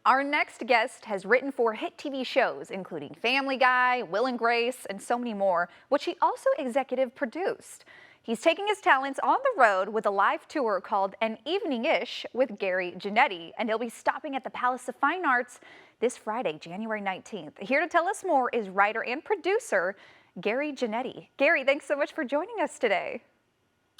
Our next guest has written for hit TV shows, including Family Guy, Will and Grace, and so many more, which he also executive produced. He's taking his talents on the road with a live tour called An Evening-ish with Gary Janetti, and he'll be stopping at the Palace of Fine Arts this Friday, January 19th. Here to tell us more is writer and producer Gary Janetti. Gary, thanks so much for joining us today.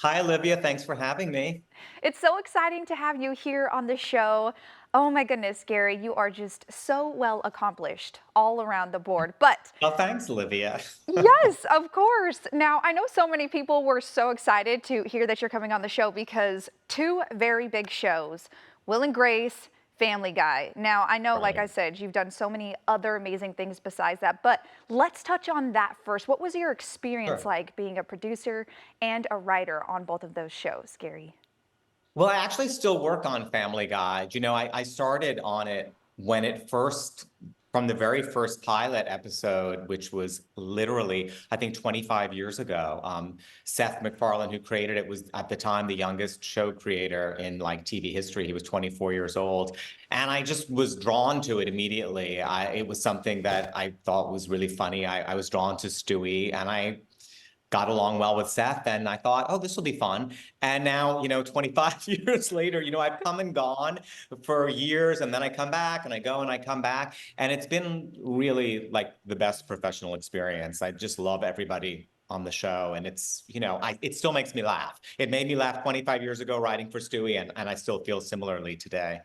Hi, Olivia. Thanks for having me. It's so exciting to have you here on the show. Oh my goodness, Gary, you are just so well accomplished all around the board. But Oh, thanks, Olivia. yes, of course. Now, I know so many people were so excited to hear that you're coming on the show because two very big shows, Will and Grace, Family Guy. Now, I know, like Right. I said, you've done so many other amazing things besides that, but let's touch on that first. What was your experience Sure. like being a producer and a writer on both of those shows, Gary? Well, I actually still work on Family Guy. I started on it when it first, from the very first pilot episode, which was literally, I think, 25 years ago. Seth MacFarlane, who created it, was at the time the youngest show creator in like TV history. He was 24 years old. And I just was drawn to it immediately. It was something that I thought was really funny. I was drawn to Stewie, and I got along well with Seth, and I thought, oh, this will be fun. And now, 25 years later, I've come and gone for years, and then I come back and I go and I come back. And it's been really like the best professional experience. I just love everybody on the show. And it still makes me laugh. It made me laugh 25 years ago writing for Stewie, and I still feel similarly today.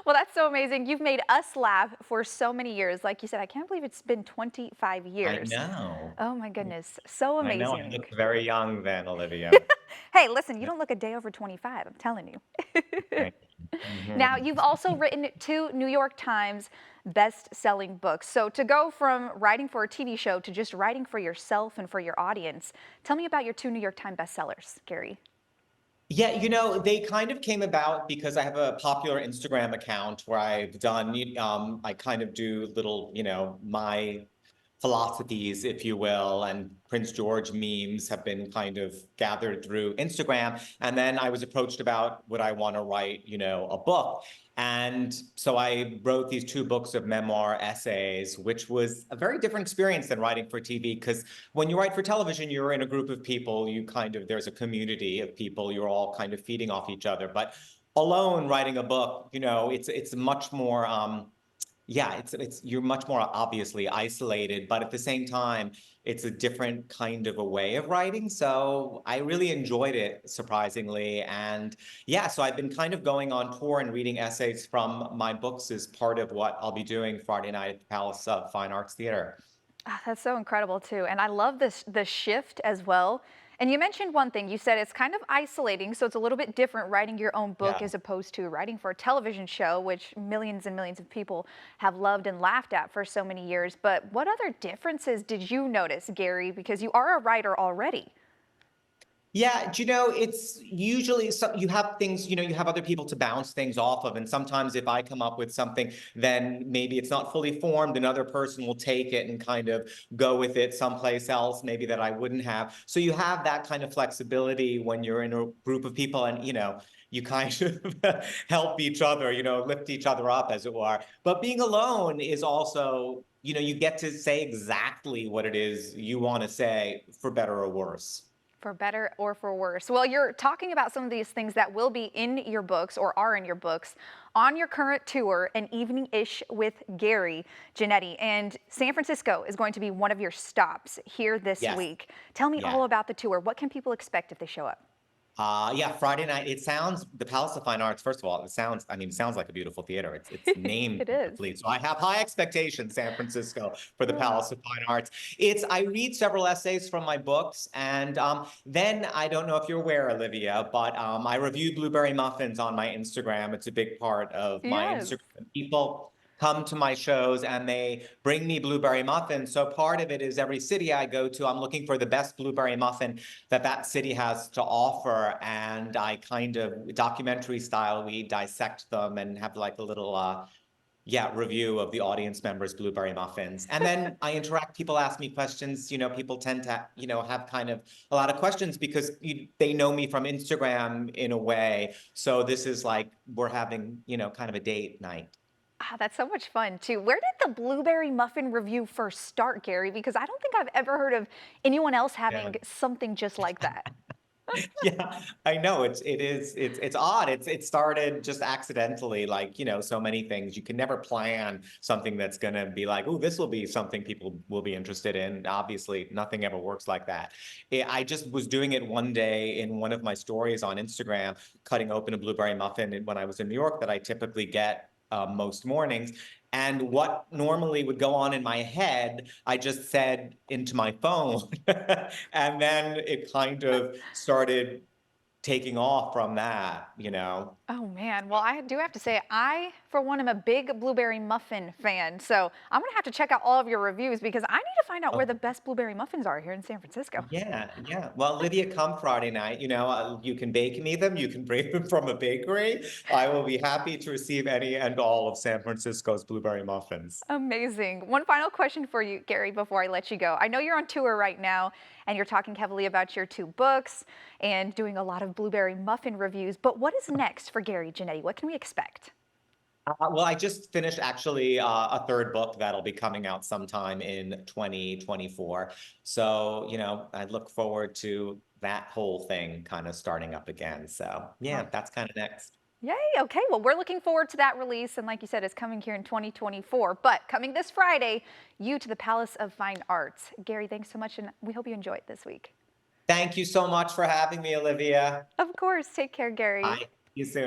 Well, that's so amazing. You've made us laugh for so many years. Like you said, I can't believe it's been 25 I years. know. Oh my goodness. So I know. I amazing. looked very young then, Olivia. Hey, listen, you don't look a day over 25, I'm telling you. Right. Now, Mhm. you've also written two New York Times best-selling books. So to go from writing for a TV show to just writing for yourself and for your audience, tell me about your two New York Times bestsellers, Gary. Yeah, they kind of came about because I have a popular Instagram account where I kind of do little, my philosophies, if you will, and Prince George memes have been kind of gathered through Instagram. And then I was approached about would I want to write, a book. And so I wrote these two books of memoir essays, which was a very different experience than writing for TV because when you write for television, you're in a group of people, there's a community of people, you're all kind of feeding off each other. But alone writing a book, it's much more yeah, it's you're much more obviously isolated, but at the same time, it's a different kind of a way of writing. So I really enjoyed it, surprisingly. And yeah, so I've been kind of going on tour and reading essays from my books as part of what I'll be doing Friday night at the Palace of Fine Arts Theater. Ah, that's so incredible too. And I love this the shift as well. And you mentioned one thing. You said it's kind of isolating, so it's a little bit different writing your own book Yeah. as opposed to writing for a television show, which millions and millions of people have loved and laughed at for so many years. But what other differences did you notice, Gary? Because you are a writer already. Yeah, it's usually you have things, you have other people to bounce things off of. And sometimes if I come up with something, then maybe it's not fully formed. Another person will take it and kind of go with it someplace else, maybe that I wouldn't have. So you have that kind of flexibility when you're in a group of people and, you kind of help each other, lift each other up, as it were. But being alone is also, you get to say exactly what it is you want to say, for better or worse. For better or for worse. Well, you're talking about some of these things that will be in your books or are in your books on your current tour, An Evening-ish with Gary Janetti. And San Francisco is going to be one of your stops here this Yes. week. Tell me Yeah. all about the tour. What can people expect if they show up? Yeah, Friday night. The Palace of Fine Arts, first of all, it sounds like a beautiful theater. It's named It is. beautifully. So I have high expectations, San Francisco, for the Palace of Fine Arts. I read several essays from my books, and then I don't know if you're aware, Olivia, but I review blueberry muffins on my Instagram. It's a big part of my Yes. Instagram. People come to my shows and they bring me blueberry muffins. So part of it is every city I go to, I'm looking for the best blueberry muffin that city has to offer. And I kind of, documentary style, we dissect them and have like a little, review of the audience members' blueberry muffins. And then I interact, people ask me questions, people tend to, have kind of a lot of questions because they know me from Instagram in a way. So this is like, we're having, kind of a date night. Ah, that's so much fun too. Where did the blueberry muffin review first start, Gary? Because I don't think I've ever heard of anyone else Yeah. having something just like that. Yeah, I know it's odd. It started just accidentally, like, so many things. You can never plan something that's gonna be like, oh, this will be something people will be interested in. Obviously, nothing ever works like that. I just was doing it one day in one of my stories on Instagram, cutting open a blueberry muffin when I was in New York that I typically get most mornings. And what normally would go on in my head, I just said into my phone. And then it kind of started taking off from that. Oh man, well I do have to say I, for one, am a big blueberry muffin fan. So I'm gonna have to check out all of your reviews because I need to find out where the Oh, best blueberry muffins are here in San Francisco. yeah, yeah. Well, Olivia, come Friday night, you can bake me them, you can bring them from a bakery. I will be happy to receive any and all of San Francisco's blueberry muffins. Amazing. One final question for you, Gary, before I let you go. I know you're on tour right now and you're talking heavily about your 2 books and doing a lot of blueberry muffin reviews, but what is next for Gary Janetti? What can we expect? Well, I just finished actually a third book that'll be coming out sometime in 2024. So, I look forward to that whole thing kind of starting up again. So, Oh, yeah, that's kind of next. yay. Okay. Well, we're looking forward to that release. And like you said, it's coming here in 2024. But coming this Friday, you to the Palace of Fine Arts. Gary, thanks so much. And we hope you enjoy it this week. Thank you so much for having me, Olivia. Of course. Take care, Gary. Bye. See you soon.